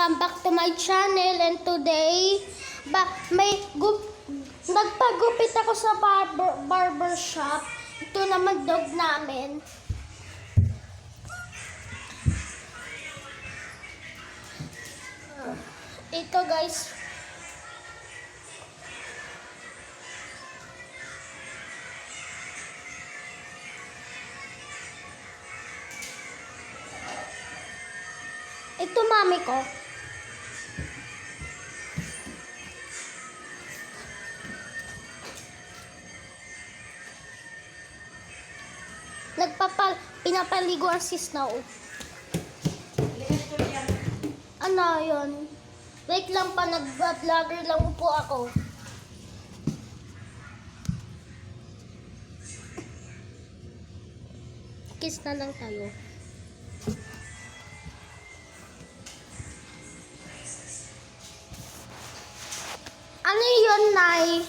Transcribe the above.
Welcome back to my channel, and today nagpagupit ako sa barber shop. Ito naman dog namin. Ito guys. Ito mami ko. Pinapaligo ang si Snow. Ano yun? Wait lang pa, nag-vlogger lang po ako. Kiss na lang tayo. Ano yun, Nay?